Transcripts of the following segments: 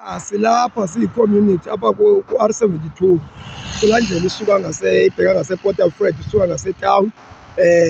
Silapha siyi-community apha ku-R72 kulaa ndlela isuka ibheka ngasePort Alfred isuka ngasetown,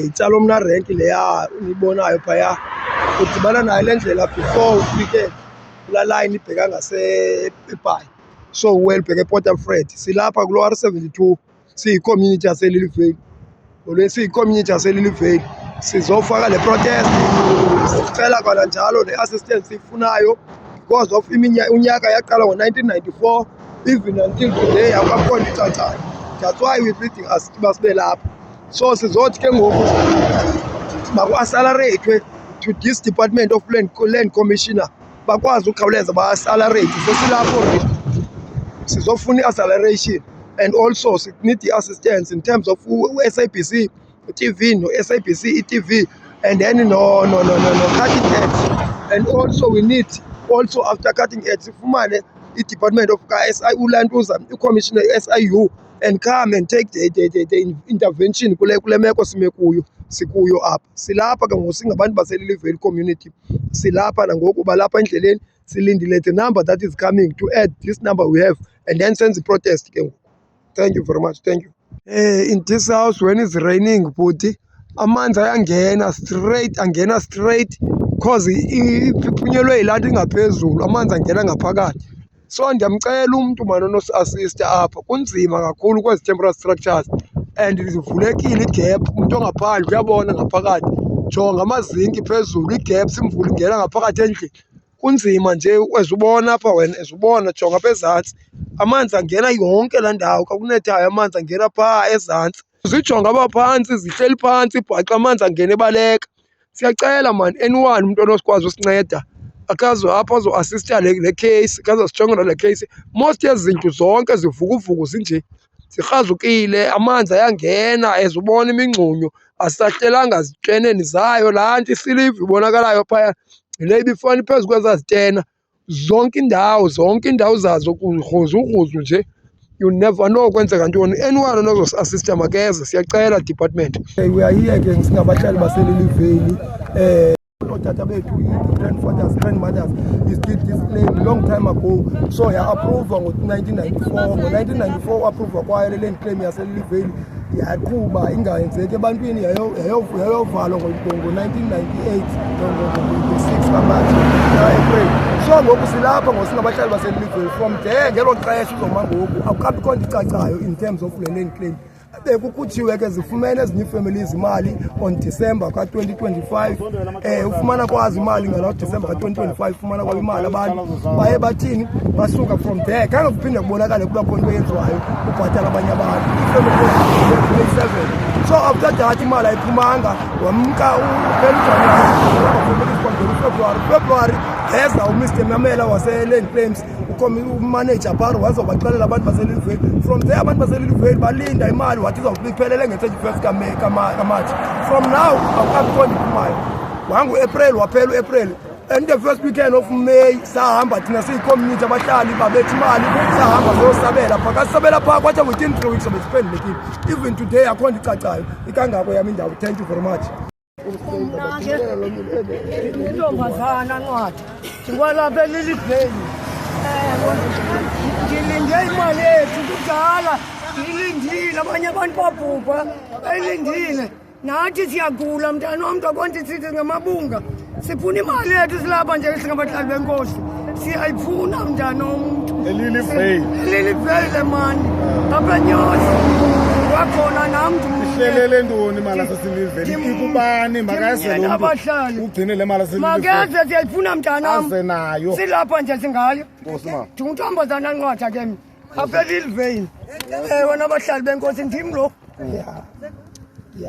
iTshalomna renki leya niyibonayo phaya. Udibana nayo le ndlela before ufike kulaa line ibheka eBhayi, so well bheka ePort Alfred. Silapha kulo R72 siyi-community yaseLilivale. Ngolwesi siyi-community yaseLilivale sizofaka le protest, sicela kananjalo ne-assistance siyifunayo because of unyaka yaqala ngo-1994 even until today akukho nto icacayo. That's why we're pleading us uba sibe lapha. So sizothi ke ngoku baku-accelerate to this Department of Land Commissioner, bakwazi ukhawuleza ba-accelerate. Sesilapho already sizofuna i-acceleration, and also need the-assistance in terms of SABC TV, no SABC TV, and then no cutting edge. And also we need, also after cutting edge, sifumane i-Department of ulantuza i-Commissioner SIU and come and take the intervention kule meko sikuyo apha. Silapha ke ngoku singabantu baseLilivale community, silapha nangoku balapha endleleni silindile the number that is coming to add this number we have, and then send the protest ke ngoku. Thank you very much. Thank you. In this house when it's raining bhuti, amanzi angena straight cause iphunyelwe yilanti ngaphezulu, amanzi angena ngaphakathi. So ndiyamcela umntu mani onosi-assista apha, kunzima kakhulu kwezi temporary structures and zivulekile igap, umntu ongaphandle uyabona ngaphakathi. Jonga amazinki phezulu, igap imvula ingena ngaphakathi endlini. Kunzima nje ezubona apha wena, ezubona jonga apha ezantsi. Amanzi angena yonke laa ndawo, xa kunethayo amanzi angena phaa ezantsi. Zijonga apha phantsi, zihleli phantsi ibhaxa, amanzi angena ebaleka. Siyacela mani anyone umntu onosikwazi usinceda akazo apha azo-assista le case, akazosijongela le case. Most yezindlu zonke zivukuvuku zinje, zikrazukile, amanzi ayangena, ezubona imingxunyo, asisahlelanga zitreneni zayo. Laa nto isiliva ibonakalayo phaya yile ibifana phezu kwezaa zitena. Zonke iindawo zazo kugruzugruzhu nje, you never know kwenzeka ntoni. Anyone onozosi-assista makeze, siyacela department. We are here ke singabahlali baseLilivale. Otata bethu, grandfathers, grandmothers, did this claim long time ago. So ya-approva ngo-1994. Ngo-1994 approva kwayo le claim yaseLilivale yaqhuba ingayenzeki ebantwini, yayovalwa ngo-1998 ngo-6 kaMatshi April. So ngoku silapha ngosingabahlali baseLilivale from there. Ngelo xesha uzoma ngoku akukabikho nto icacayo in terms of le land claim. Bekukhutshiwe ke zifumene ezinye iifamilies imali on December ka-2025. Ufumana kwazi imali ngalo December ka-2025, ufumana kwabo imali abantu baye bathini basuka from there. Khange kuphinde kubonakale kulapho into eyenziwayo ubhatala abanye abantu. So after that imali ayiphumanga, wamka February eza uMr Mamela wase-Land Claims, umanager pharo wazobaxelela abantu baseLilivale. From there abantu baseLilivale balinda imali wathi izawuphelele nge-31st kaMatshi. From now awukabikho nto iphumayo. Wangu-April waphela u-April, and the first weekend of May sahamba thina siyi-community abahlali babethi imali, sahamba siyosabela phaa. Kasisabela phaa kwathi within 3 weeks sobesiphendulekile. Even today akho nto icacayo. Ikangako yam indawo. Thank you very much. Intombazana ncwadi ndikwalapha eLilivale. Ndilinde imali yethu kudala, ndiyilindile, abanye abantu babhubha bayilindile. Nathi siyagula mntana womntu akonti sithi ngamabunga sifuna imali yethu silapha nje singabahlali benkosi, siyayifuna mntana womntu. eLilivale mani apha Nyosi wakhona nam ihlelele ntoni imali yaseLilivale ikubani? Makayeze lo mntu ugcine le mali yaseLilivale. Makeze siyayifuna mntanam, aze nayo silapha nje singayo. Nkosi ma NdinguNtombazana Ncwadi ke apha eLilivale. Wena abahlali benkosi ndim lo.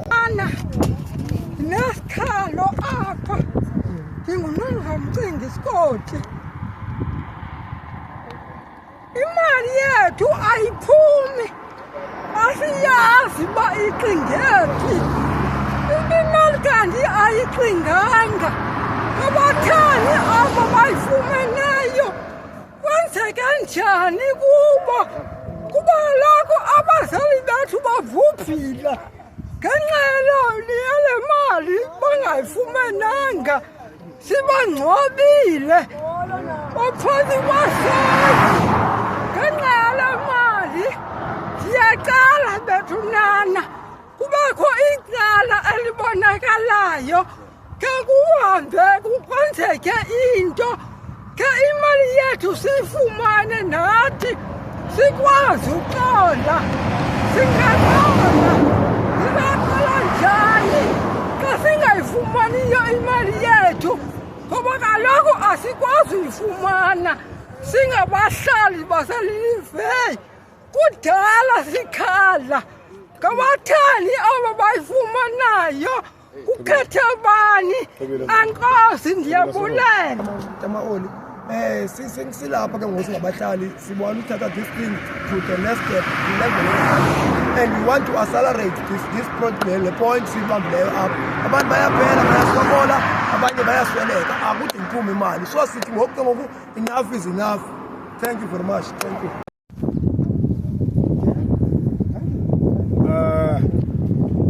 Ana nesikhalo apha, ndinguNongqamcinga Sikoti. Imali yethu ayiphumi, asiyazi uba ixingephi. Imali kanti ayixinganga. Abathani abo bayifumeneyo kwenzeke njani kubo? Kuba kaloku abazali bethu bavubhile ngenxa yale mali bangayifumenanga. Sibangcwabile baphathi kwasa yethu siyifumane nathi sikwazi uxola singaxola njani xa singayifumaniyo imali yethu ngoba kaloku asikwazi uyifumana singabahlali baselilivei kudala sikhala ngabathali aba bayifumanayo ukhethe bani ankosi ndiyabulela Tamaoli silapha ke ngoku singabahlali sibona uthatha this thing to the next step level and we want to accelerate this project le point sibambileyo apha abantu bayaphela bayasokola abanye bayasweleka akude iphume imali so sithi ngoku ke ngoku enough is enough. Thank you very much. Thank you.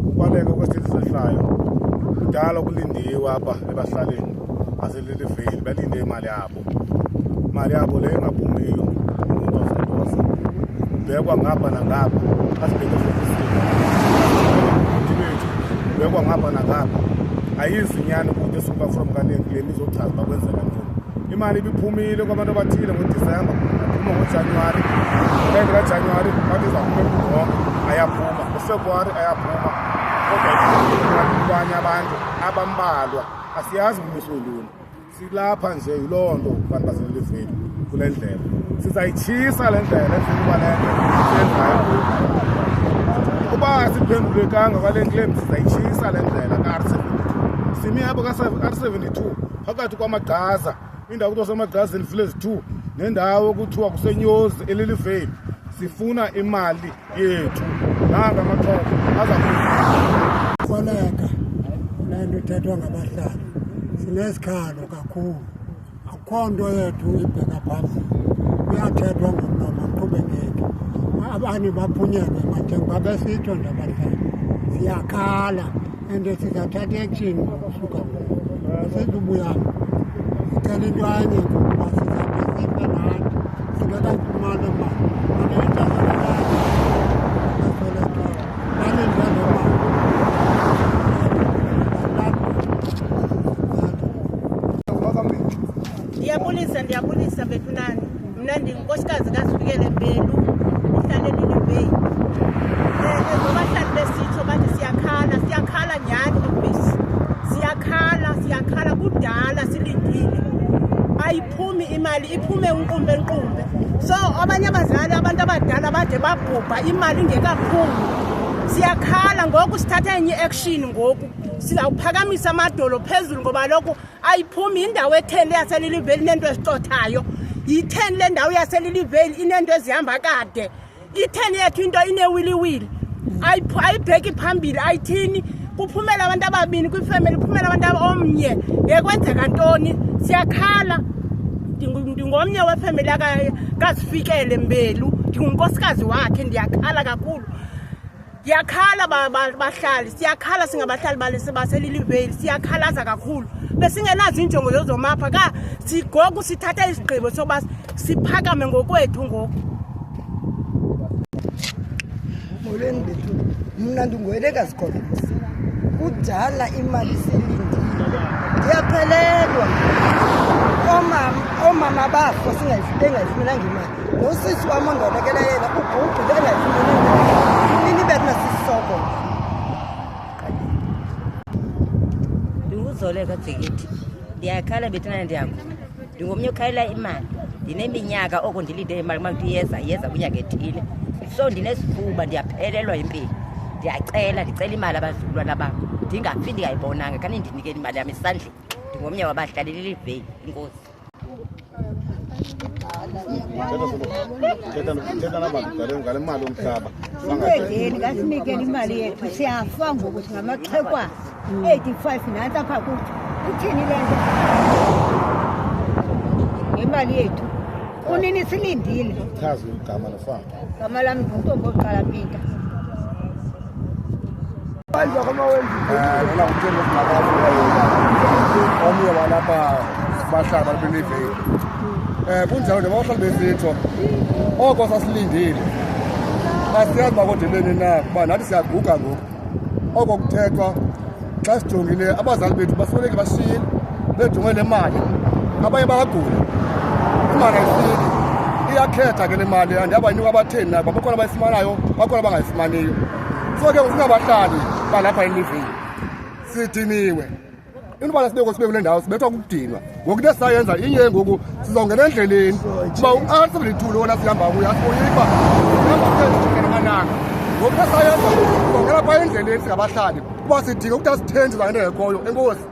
Kubaleka kwesithuthi sehlayo kudala kulindiwe apha ebahlaleni baseliliveli balinde imali yabo le engaphumiyo umuntu bekwa ngapha nangapha asibeke bekwa ngapha nangapha ayizinyani ukuthi esuka from kanengi le mizochaza bakwenzeka ntoni imali ibiphumile kwabantu abathile ngoDisemba aphuma ngoJanuwari ngeke kaJanuwari bathi zaphuma eBhunga ayaphuma ngoFebruwari ayaphuma kodwa kwanye abantu abambalwa asiyazi kumiswe yini silapha nje yilonto abantu baseliveli kule ndlela sizayitshisa le ndlela kuba le ndlela kuba asiphendulekanga kwale claim sizayitshisa le ndlela ka-R72 simi apho ka-R72 phakathi kwamagaza indawo kuthiwa semagazini village 2 nendawo kuthiwa kusenyozi eliliveli sifuna imali yethu nanga amaxhoba azakuboleka le nto ithethwa ngabahlali sinesikhalo kakhulu akukho nto yethu ibheka phambili kuyathethwa ngomlomo aqhubekeke abanye baphunyelwe njengoba besitsho nje abahlali siyakhala and sizathatha action ngokusuka asizubuyanga sicela into anye ngokuba sizaphe sife nathi sibeka imali Ndiyabulisa Bethunani mna ndinkosikazi kaSifikele Mbelu ihlale lilivei ngobahlali besitsho bathi siyakhala nyhani obviously siyakhala kudala silindile ayiphumi imali iphume unqumbe so abanye abazali abantu abadala bade babhubha imali ingekaphumi siyakhala ngoku sithatha enye action ngoku sizawuphakamisa amadolo phezulu ngoba lokho ayiphumi indawo etheni yaseliliveli inento ezicothayo yi-10 le ndawo yaseliliveli inento ezihamba kade i-10 yethu into inewiliwili ayibheki phambili ayithini kuphumela abantu ababini kwifamily kuphumela abantu omnye yekwenzeka ntoni siyakhala ndingomnye wefamily kaSifikele Mbelu ndingunkosikazi wakhe ndiyakhala kakhulu siyakhala bahlali siyakhala singabahlali baseliliveli siyakhalaza kakhulu besingenazo injongo zozomapha sigoku sithatha isigqibo soba siphakame ngokwethu ngoku molweni bethu mna ndingoyelekazi Collins kudala imali silindile ndiyaphelelwa oomama bafo bengayifumenanga imali nosisi wam ondolekela yena ubhubhi bengayifumenanga ini bethu nasisisoko ndinguzoleka Jekithi ndiyakhala Bethunani ndiyakho ndingomnye okhalela imali ndineminyaka oko ndilinde imali uma kuthi yeza kwinyanga ethile so ndinesifuba ndiyaphelelwa impilo ndicela imali abazukulwana bam ndingafi ndingayibonanga kanti ndinikele imali yam esandleni ndingomnye wabahlali liliveli inkosi ngale mali omhlaba Ukwedeni kasinikele imali yethu siyafa ngokuthi ngamaxhekwana 85 nansi apha kuthi uthini le nto ngemali yethu kunini silindile chaza igama lofana gama lami ngintombi oqala Peter Bantu kamawenzi noma ngitshela omnye walapha bahlala beliveli kunjalo nje bahlala besitsho oko sasilindile asiyazi bakodeleni na kuba nathi siyaguga ngoku oko kuthethwa xa sijongile abazali bethu basweleke bashiyile bedunge nemali abanye bayagula imali ayifiki iyakhetha ke le mali andiyaba inika abatheni nabo bakhona abayifumanayo bakhona abangayifumaniyo so ke singabahlali balapha elivini sidiniwe into bana sibe kule ndawo sibethwa kukudinwa ngoku into sayenza inye ngoku sizongena endleleni kuba u-R72 lona sihamba kuyo asiboyiba sihamba kuyenzamananga ngoku into sayenza sizongena phaa endleleni singabahlali kuba sidinga ukuthi asithenjwe zangento ekhoyo enkosi